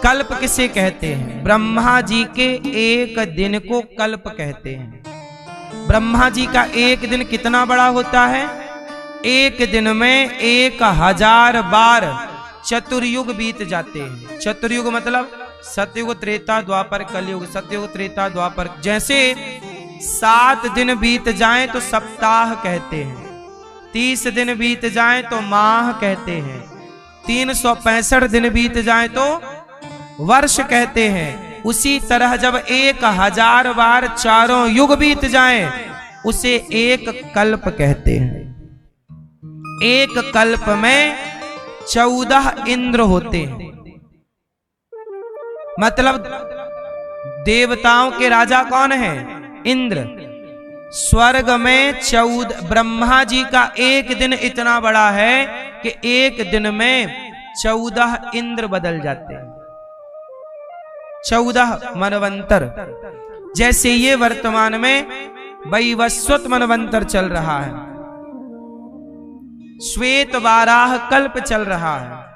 कल्प किसे कहते हैं? ब्रह्मा जी के एक दिन को कल्प कहते हैं। ब्रह्मा जी का एक दिन कितना बड़ा होता है? एक दिन में 1000 बार चतुर्युग बीत जाते हैं। चतुर्युग मतलब सतयुग, त्रेता, द्वापर, कलयुग। सतयुग, त्रेता, द्वापर। जैसे 7 दिन बीत जाएं तो सप्ताह कहते हैं, 30 दिन बीत जाएं तो माह कहते हैं, 365 दिन बीत जाएं तो वर्ष कहते हैं। उसी तरह जब 1000 बार चारों युग बीत जाएं उसे एक कल्प कहते हैं। एक कल्प में 14 इंद्र होते हैं। मतलब देवताओं के राजा कौन है? इंद्र। स्वर्ग में 14, ब्रह्मा जी का एक दिन इतना बड़ा है कि एक दिन में 14 इंद्र बदल जाते हैं, 14 मनवंतर। जैसे ये वर्तमान में वैवस्वत मनवंतर चल रहा है, श्वेत वाराह कल्प चल रहा है।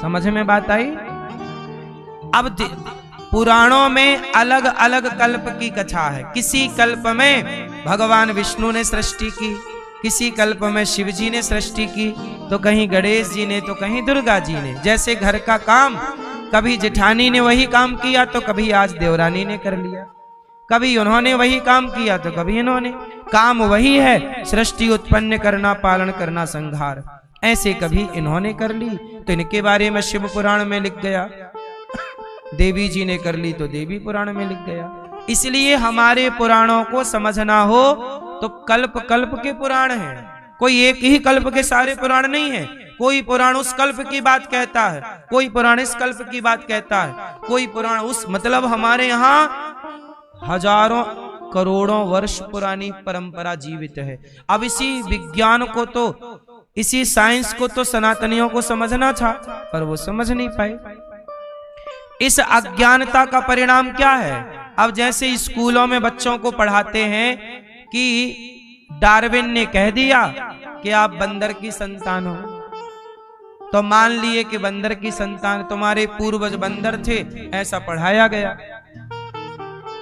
समझ में बात आई? अब पुराणों में अलग अलग कल्प की कथा है। किसी कल्प में भगवान विष्णु ने सृष्टि की, किसी कल्प में शिव जी ने सृष्टि की, तो कहीं गणेश जी ने, तो कहीं दुर्गा जी ने। जैसे घर का काम कभी जेठानी ने वही काम किया तो कभी आज देवरानी ने कर लिया, कभी उन्होंने वही काम किया तो कभी इन्होंने। काम वही है, सृष्टि उत्पन्न करना, पालन करना, संहार। ऐसे कभी इन्होंने कर ली तो इनके बारे में शिव पुराण में लिख गया, देवी जी ने कर ली तो देवी पुराण में लिख गया। इसलिए हमारे पुराणों को समझना हो तो कल्प कल्प के पुराण हैं। कोई एक ही कल्प के सारे पुराण नहीं है। कोई पुराण उस कल्प की बात कहता है, कोई पुराण इस कल्प की बात कहता है, कोई पुराण उस, मतलब हमारे यहाँ हजारों करोड़ों वर्ष पुरानी परंपरा जीवित है। अब इसी विज्ञान को तो, इसी साइंस को तो सनातनियों को समझना था, पर वो समझ नहीं पाए। इस अज्ञानता का परिणाम क्या है? अब जैसे स्कूलों में बच्चों को पढ़ाते हैं कि डार्विन ने कह दिया कि आप बंदर की संतान हो, तो मान लिए कि बंदर की संतान, तुम्हारे पूर्वज बंदर थे, ऐसा पढ़ाया गया।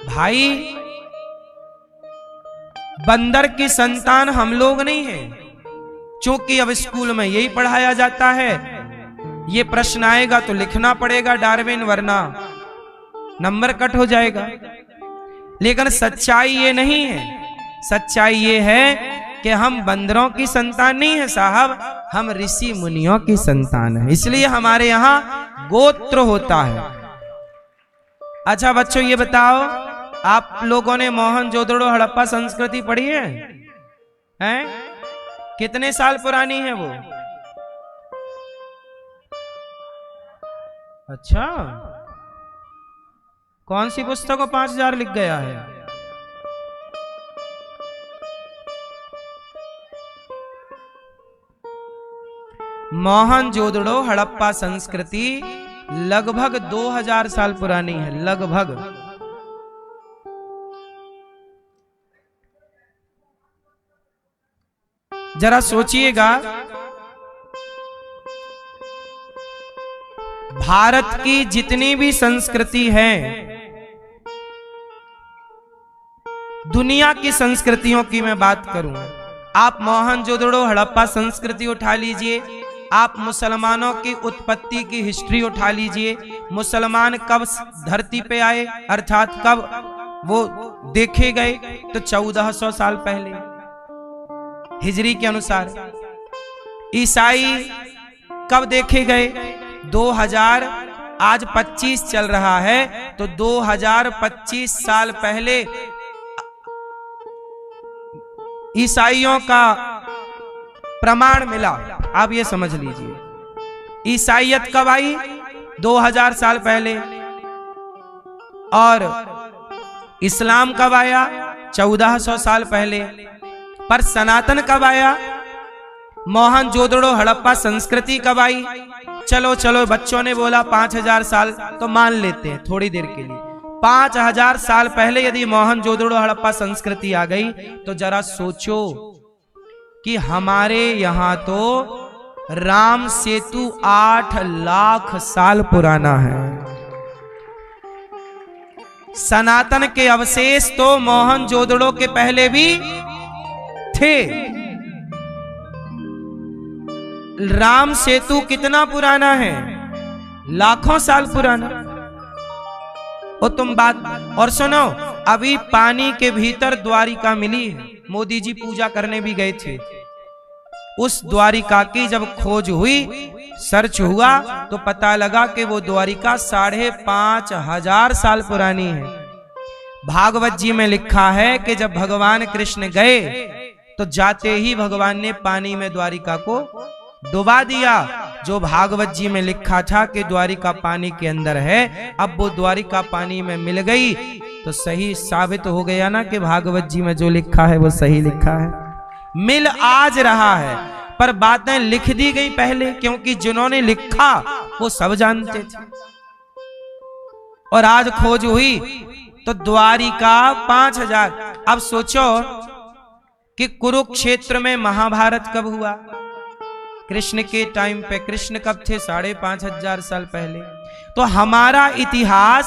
भाई, बंदर की संतान हम लोग नहीं हैं, क्योंकि अब स्कूल में यही पढ़ाया जाता है। ये प्रश्न आएगा तो लिखना पड़ेगा डार्विन, वरना नंबर कट हो जाएगा। लेकिन सच्चाई ये नहीं है। सच्चाई ये है कि हम बंदरों की संतान नहीं है साहब, हम ऋषि मुनियों की संतान है। इसलिए हमारे यहाँ गोत्र होता है। अच्छा बच्चों, ये बताओ, आप लोगों ने मोहनजोदड़ो हड़प्पा संस्कृति पढ़ी है? हैं? कितने साल पुरानी है वो? अच्छा, कौन सी पुस्तक को 5000 लिख गया है? मोहनजोदड़ो हड़प्पा संस्कृति लगभग 2000 साल पुरानी है, लगभग। जरा सोचिएगा, भारत की जितनी भी संस्कृति है, दुनिया की संस्कृतियों की मैं बात करूं, आप मोहनजोदड़ो हड़प्पा संस्कृति उठा लीजिए, आप मुसलमानों की उत्पत्ति की हिस्ट्री उठा लीजिए। मुसलमान कब धरती पे आए, अर्थात कब वो देखे गए, तो 1400 साल पहले हिजरी के अनुसार। ईसाई कब देखे गए? 2000, आज 25 चल रहा है, तो 2025 साल पहले ईसाइयों का प्रमाण मिला। आप ये समझ लीजिए, ईसाइयत कब आई? 2000 साल पहले। और इस्लाम कब आया? 1400 साल पहले। पर सनातन कब आया? मोहनजोदड़ो हड़प्पा संस्कृति कब आई? चलो चलो, बच्चों ने बोला 5000 साल, तो मान लेते हैं थोड़ी देर के लिए। 5000 साल पहले यदि मोहनजोदड़ो हड़प्पा संस्कृति आ गई, तो जरा सोचो कि हमारे यहां तो राम सेतु 8 लाख साल पुराना है। सनातन के अवशेष तो मोहनजोदड़ो के पहले भी थे। राम सेतु कितना पुराना है? लाखों साल पुराना। और तुम बात और सुनो, अभी पानी के भीतर द्वारिका मिली है। मोदी जी पूजा करने भी गए थे। उस द्वारिका की जब खोज हुई, सर्च हुआ, तो पता लगा कि वो द्वारिका 5,500 साल पुरानी है। भागवत जी में लिखा है कि जब भगवान कृष्ण गए तो जाते ही भगवान ने पानी में द्वारिका को डुबा दिया। जो भागवत जी में लिखा था कि द्वारिका पानी के अंदर है, अब वो द्वारिका पानी में मिल गई तो सही साबित हो गया ना कि भागवत जी में जो लिखा है वो सही लिखा है। मिल आज रहा है, पर बातें लिख दी गई पहले, क्योंकि जिन्होंने लिखा वो सब जानते थे। और आज खोज हुई तो द्वारिका 5,000। अब सोचो कि कुरुक्षेत्र में महाभारत कब हुआ? कृष्ण के टाइम पे। कृष्ण कब थे? 5,500 साल पहले। तो हमारा इतिहास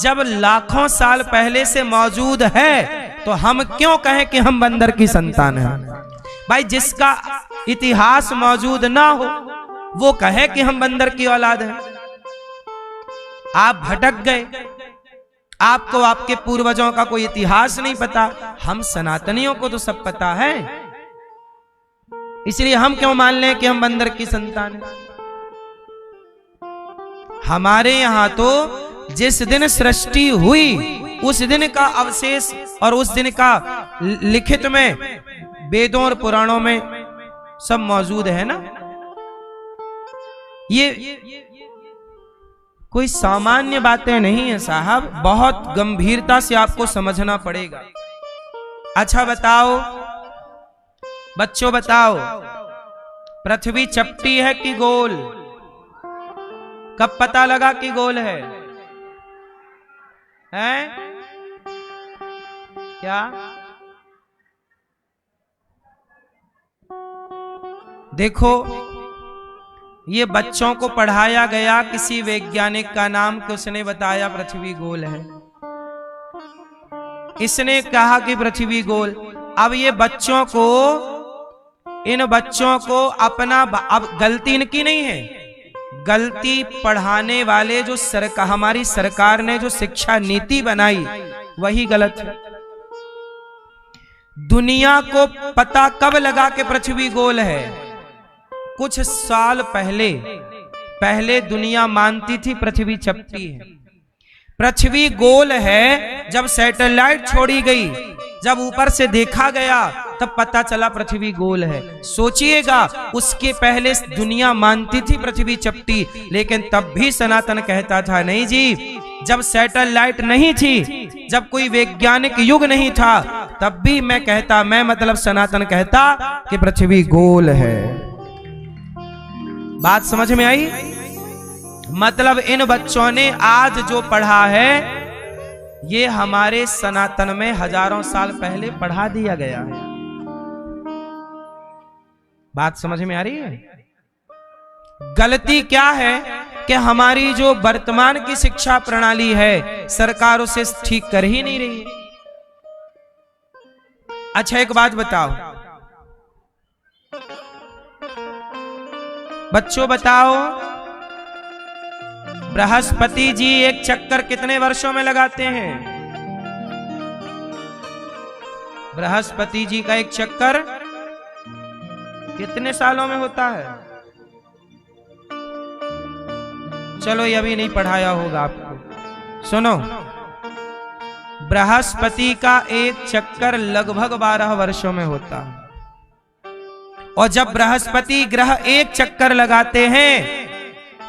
जब लाखों साल पहले से मौजूद है तो हम क्यों कहें कि हम बंदर की संतान हैं? भाई, जिसका इतिहास मौजूद ना हो वो कहे कि हम बंदर की औलाद हैं। आप भटक गए, आपको आपके पूर्वजों का कोई इतिहास नहीं पता। हम सनातनियों को तो सब पता है, इसलिए हम क्यों मान लें कि हम बंदर की संतान हैं? हमारे यहां तो जिस दिन सृष्टि हुई उस दिन का अवशेष और उस दिन का लिखित में वेदों और पुराणों में सब मौजूद है ना। ये कोई सामान्य बातें नहीं है साहब, बहुत गंभीरता से आपको समझना पड़ेगा। अच्छा बताओ बच्चों, बताओ पृथ्वी चपटी है कि गोल? कब पता लगा कि गोल है? हैं? क्या? देखो, ये बच्चों को पढ़ाया गया किसी वैज्ञानिक का नाम कि उसने बताया पृथ्वी गोल है। इसने कहा कि पृथ्वी गोल। अब ये बच्चों को, इन बच्चों को अपना, अब गलती इनकी नहीं है, गलती पढ़ाने वाले जो हमारी सरकार ने जो शिक्षा नीति बनाई वही गलत है। दुनिया को पता कब लगा कि पृथ्वी गोल है? कुछ साल पहले दुनिया मानती थी पृथ्वी चपटी है। पृथ्वी गोल है जब सैटेलाइट छोड़ी गई, जब ऊपर से देखा गया तब पता चला पृथ्वी गोल है। सोचिएगा, उसके पहले दुनिया मानती थी पृथ्वी चपटी, लेकिन तब भी सनातन कहता था नहीं जी। जब सैटेलाइट नहीं थी, जब कोई वैज्ञानिक युग नहीं था, तब भी मैं मतलब सनातन कहता कि पृथ्वी गोल है। बात समझ में आई? मतलब इन बच्चों ने आज जो पढ़ा है ये हमारे सनातन में हजारों साल पहले पढ़ा दिया गया है। बात समझ में आ रही है? गलती क्या है कि हमारी जो वर्तमान की शिक्षा प्रणाली है सरकार उसे ठीक कर ही नहीं रही है। अच्छा, एक बात बताओ बच्चों, बताओ बृहस्पति जी एक चक्कर कितने वर्षों में लगाते हैं? बृहस्पति जी का एक चक्कर कितने सालों में होता है? चलो, ये अभी नहीं पढ़ाया होगा आपको। सुनो, बृहस्पति का एक चक्कर लगभग 12 वर्षों में होता है। और जब बृहस्पति ग्रह एक चक्कर लगाते हैं,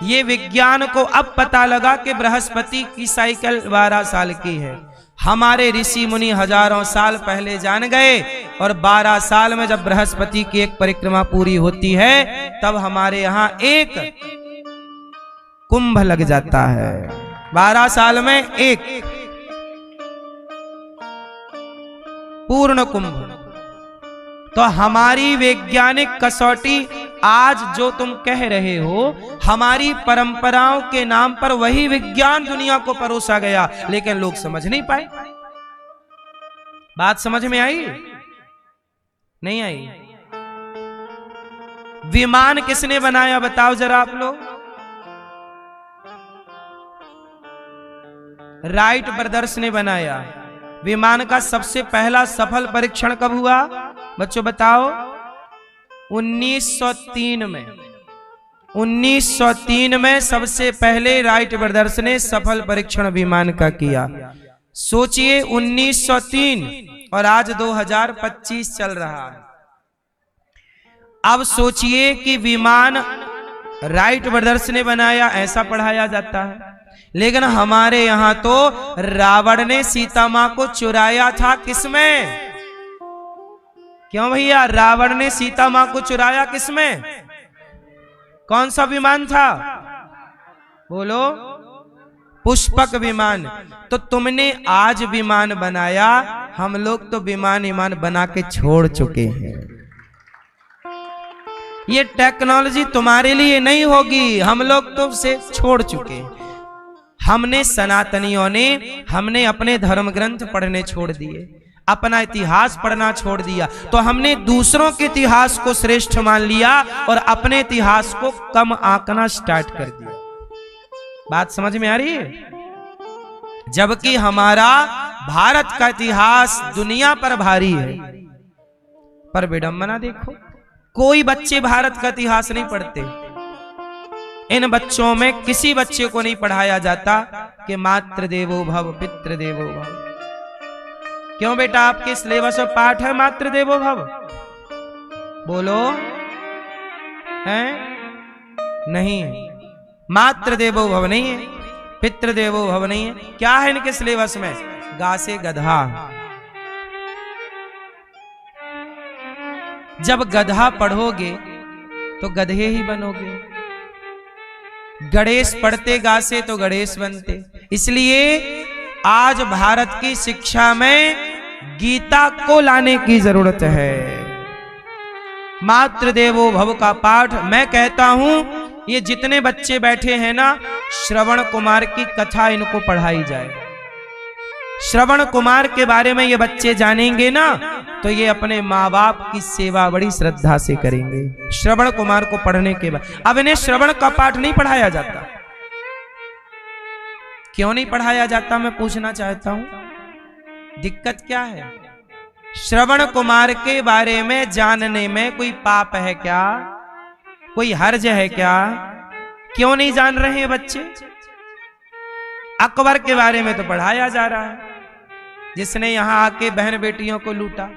ये विज्ञान को अब पता लगा कि बृहस्पति की साइकिल 12 साल की है। हमारे ऋषि मुनि हजारों साल पहले जान गए, और 12 साल में जब बृहस्पति की एक परिक्रमा पूरी होती है तब हमारे यहां एक कुंभ लग जाता है। 12 साल में एक पूर्ण कुंभ। तो हमारी वैज्ञानिक कसौटी आज जो तुम कह रहे हो, हमारी परंपराओं के नाम पर वही विज्ञान दुनिया को परोसा गया, लेकिन लोग समझ नहीं पाए। बात समझ में आई? नहीं आई? विमान किसने बनाया बताओ जरा आप लोग? राइट ब्रदर्स ने बनाया। विमान का सबसे पहला सफल परीक्षण कब हुआ बच्चों बताओ? 1903 में। 1903 में सबसे पहले राइट ब्रदर्स ने सफल परीक्षण विमान का किया। सोचिए 1903 और आज 2025 चल रहा है। अब सोचिए कि विमान राइट ब्रदर्स ने बनाया, ऐसा पढ़ाया जाता है, लेकिन हमारे यहां तो रावण ने सीता मां को चुराया था। किसमें? क्यों भैया? रावण ने सीता मां को चुराया किसमें? कौन सा विमान था? बोलो। पुष्पक विमान। तो तुमने आज विमान बनाया, हम लोग तो विमान बना के छोड़ चुके हैं। ये टेक्नोलॉजी तुम्हारे लिए नहीं होगी, हम लोग तो उसे छोड़ चुके हैं। हमने सनातनियों ने हमने अपने धर्म ग्रंथ पढ़ने छोड़ दिए, अपना इतिहास पढ़ना छोड़ दिया, तो हमने दूसरों के इतिहास को श्रेष्ठ मान लिया और अपने इतिहास को कम आंकना स्टार्ट कर दिया। बात समझ में आ रही है? जबकि हमारा भारत का इतिहास दुनिया पर भारी है। पर विडंबना देखो, कोई बच्चे भारत का इतिहास नहीं पढ़ते। इन बच्चों में किसी बच्चे को नहीं पढ़ाया जाता कि मातृदेवो भव पितृदेवो भव। क्यों बेटा? आपके सिलेबस में पाठ है मातृदेवो भव? बोलो। है? नहीं है। मातृदेवो भव नहीं है, पितृदेवो भव नहीं है। क्या है इनके सिलेबस में? गा से गधा। जब गधा पढ़ोगे तो गधे ही बनोगे। गणेश पढ़ते गा से तो गणेश बनते। इसलिए आज भारत की शिक्षा में गीता को लाने की जरूरत है। मातृदेवो भव का पाठ मैं कहता हूं, ये जितने बच्चे बैठे हैं ना, श्रवण कुमार की कथा इनको पढ़ाई जाए। श्रवण कुमार के बारे में ये बच्चे जानेंगे ना, तो ये अपने माँ बाप की सेवा बड़ी श्रद्धा से करेंगे। श्रवण कुमार को पढ़ने के बाद अब इन्हें श्रवण का पाठ नहीं पढ़ाया जाता। क्यों नहीं पढ़ाया जाता मैं पूछना चाहता हूं। दिक्कत क्या है? श्रवण कुमार के बारे में जानने में कोई पाप है क्या? कोई हर्ज है क्या? क्यों नहीं जान रहे हैं बच्चे? अकबर के बारे में तो पढ़ाया जा रहा है, जिसने यहां आके बहन बेटियों को लूटा।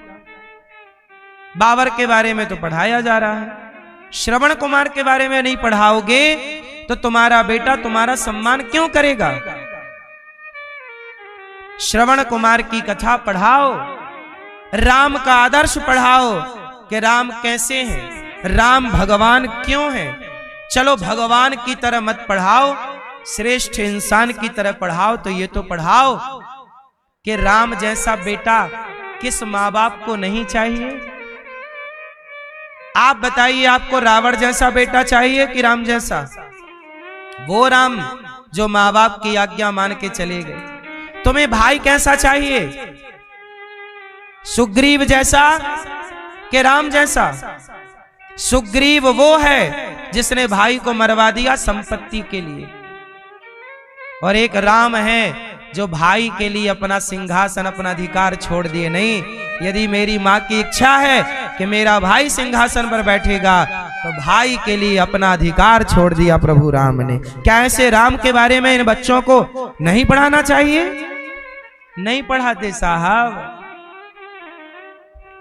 बाबर के बारे में तो पढ़ाया जा रहा है। श्रवण कुमार के बारे में नहीं पढ़ाओगे तो तुम्हारा बेटा तुम्हारा सम्मान क्यों करेगा? श्रवण कुमार की कथा पढ़ाओ, राम का आदर्श पढ़ाओ कि राम कैसे हैं, राम भगवान क्यों हैं। चलो भगवान की तरह मत पढ़ाओ, श्रेष्ठ इंसान की तरह पढ़ाओ। तो ये तो पढ़ाओ कि राम जैसा बेटा किस माँ बाप को नहीं चाहिए? आप बताइए, आपको रावण जैसा बेटा चाहिए कि राम जैसा? वो राम जो माँ बाप की आज्ञा मान के चले गए। तुम्हें भाई कैसा चाहिए? सुग्रीव जैसा कि राम जैसा? सुग्रीव वो है जिसने भाई को मरवा दिया संपत्ति के लिए, और एक राम है जो भाई के लिए अपना सिंहासन अपना अधिकार छोड़ दिए। नहीं, यदि मेरी माँ की इच्छा है कि मेरा भाई सिंहासन पर बैठेगा तो भाई के लिए अपना अधिकार छोड़ दिया प्रभु राम ने। क्या ऐसे राम के बारे में इन बच्चों को नहीं पढ़ाना चाहिए? नहीं पढ़ाते साहब।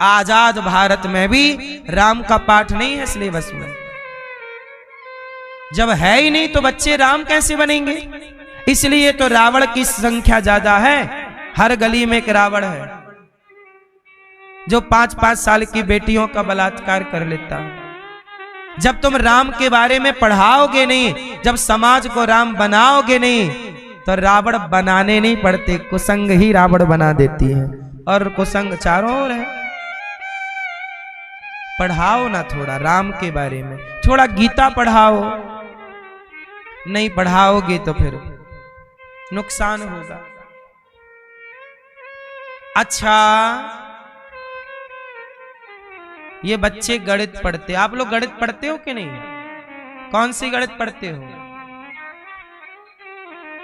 आजाद भारत में भी राम का पाठ नहीं है सिलेबस में। जब है ही नहीं तो बच्चे राम कैसे बनेंगे? इसलिए तो रावण की संख्या ज्यादा है। हर गली में एक रावण है जो 5-5 साल की बेटियों का बलात्कार कर लेता है। जब तुम राम के बारे में पढ़ाओगे नहीं, जब समाज को राम बनाओगे नहीं, तो रावण बनाने नहीं पड़ते, कुसंग ही रावण बना देती है। और कुसंग चारों ओर है। पढ़ाओ ना थोड़ा राम के बारे में, थोड़ा गीता पढ़ाओ। नहीं पढ़ाओगे तो फिर नुकसान होगा। अच्छा, ये बच्चे गणित पढ़ते, आप लोग गणित पढ़ते हो कि नहीं? कौन सी गणित पढ़ते हो?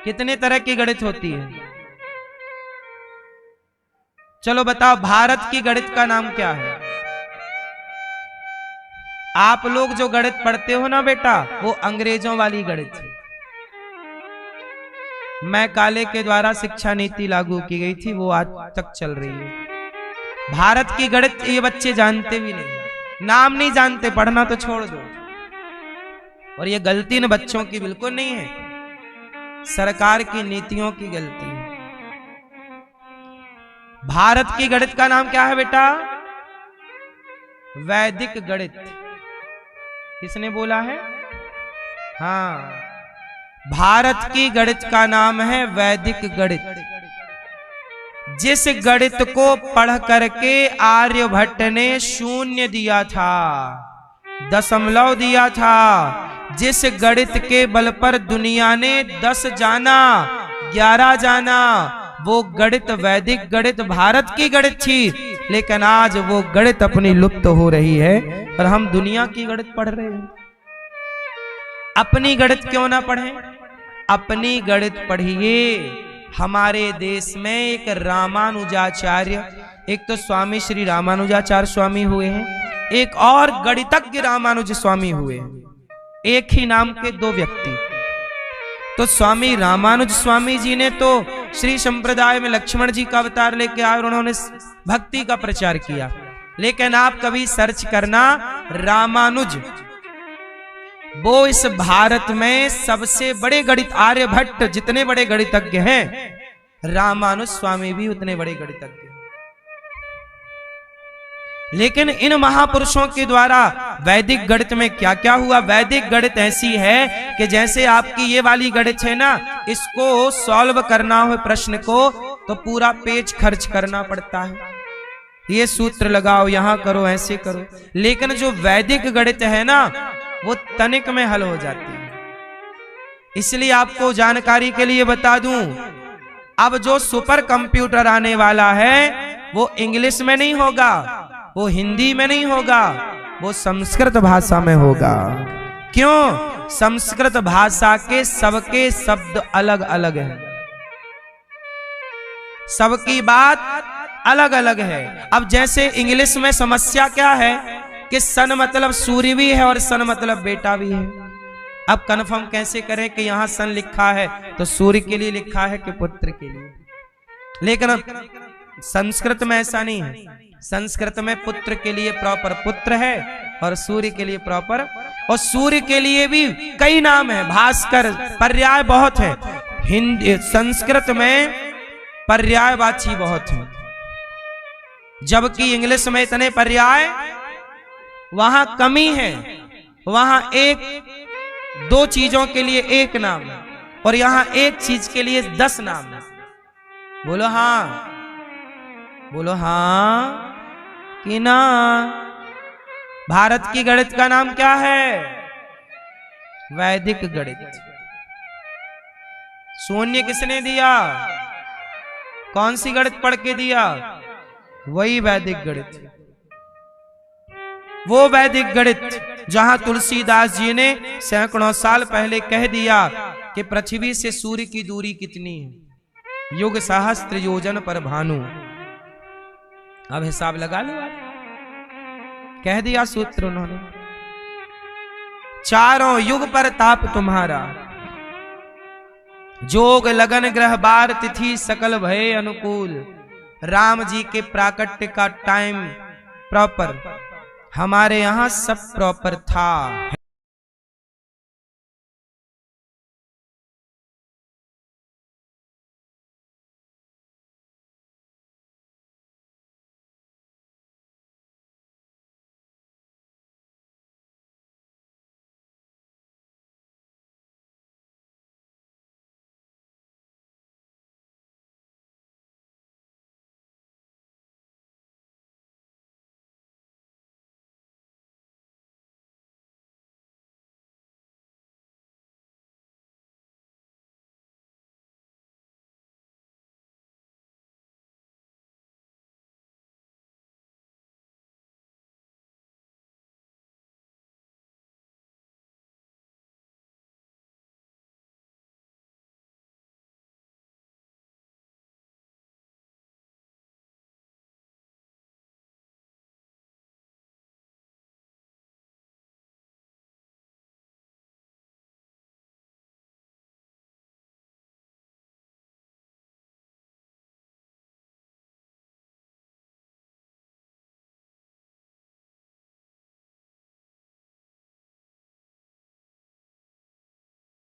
कितने तरह की गणित होती है? चलो बताओ, भारत की गणित का नाम क्या है? आप लोग जो गणित पढ़ते हो ना बेटा, वो अंग्रेजों वाली गणित है। मैं काले के द्वारा शिक्षा नीति लागू की गई थी, वो आज तक चल रही है। भारत की गणित ये बच्चे जानते भी नहीं, नाम नहीं जानते, पढ़ना तो छोड़ दो। और ये गलती न बच्चों की बिल्कुल नहीं है, सरकार की नीतियों की गलती है। भारत की गणित का नाम क्या है बेटा? वैदिक गणित। किसने बोला है? हाँ, भारत की गणित का नाम है वैदिक गणित। जिस गणित को पढ़ करके आर्यभट्ट ने शून्य दिया था, दशमलव दिया था, जिस गणित के बल पर दुनिया ने 10 जाना, 11 जाना, वो गणित वैदिक गणित भारत की गणित थी। लेकिन आज वो गणित अपनी लुप्त हो रही है और हम दुनिया की गणित पढ़ रहे हैं। अपनी गणित क्यों ना पढ़ें? अपनी गणित पढ़िए। हमारे देश में एक रामानुजाचार्य, एक तो स्वामी श्री रामानुजाचार्य स्वामी हुए हैं, एक और गणितज्ञ रामानुज स्वामी हुए हैं, एक ही नाम के दो व्यक्ति। तो स्वामी रामानुज स्वामी जी ने तो श्री संप्रदाय में लक्ष्मण जी का अवतार लेके आए और उन्होंने भक्ति का प्रचार किया। लेकिन आप कभी सर्च करना, रामानुज वो इस भारत में सबसे बड़े गणित, आर्यभट्ट जितने बड़े गणितज्ञ हैं, रामानुज स्वामी भी उतने बड़े गणितज्ञ हैं। लेकिन इन महापुरुषों के द्वारा वैदिक गणित में क्या क्या हुआ? वैदिक गणित ऐसी है कि जैसे आपकी ये वाली गणित है ना, इसको सॉल्व करना हो प्रश्न को तो पूरा पेज खर्च करना पड़ता है, ये सूत्र लगाओ, यहां करो, ऐसे करो। लेकिन जो वैदिक गणित है ना, वो तनिक में हल हो जाती है। इसलिए आपको जानकारी के लिए बता दूं, अब जो सुपर कंप्यूटर आने वाला है वो इंग्लिश में नहीं होगा, वो हिंदी में नहीं होगा, वो संस्कृत भाषा में होगा। क्यों? संस्कृत भाषा के सबके शब्द अलग अलग हैं, सबकी बात अलग अलग है। अब जैसे इंग्लिश में समस्या क्या है कि सन मतलब सूर्य भी है और सन मतलब बेटा भी है। अब कन्फर्म कैसे करें कि यहां सन लिखा है तो सूर्य के लिए लिखा है कि पुत्र के लिए? लेकिन संस्कृत में ऐसा नहीं है। संस्कृत में पुत्र के लिए प्रॉपर पुत्र है और सूर्य के लिए प्रॉपर, और सूर्य के लिए भी कई नाम है, भास्कर, पर्याय बहुत है। हिंदी संस्कृत में पर्यायवाची बहुत है, जबकि इंग्लिश में इतने पर्याय वहां कमी है। वहां एक दो चीजों के लिए एक नाम है और यहां एक चीज के लिए 10 नाम है। बोलो हाँ, बोलो हाँ कि ना? भारत की गणित का नाम क्या है? वैदिक गणित। शून्य किसने दिया? कौन सी गणित पढ़ के दिया? वही वैदिक गणित। वो वैदिक गणित जहां तुलसीदास जी ने सैकड़ों साल पहले कह दिया कि पृथ्वी से सूर्य की दूरी कितनी है, युग सहस्त्र योजन पर भानु। अब हिसाब लगा लो आप, कह दिया सूत्र उन्होंने। चारों युग पर ताप तुम्हारा, जोग लगन ग्रह बार तिथि सकल भय अनुकूल। राम जी के प्राकट्य का टाइम प्रॉपर, हमारे यहां सब प्रॉपर था,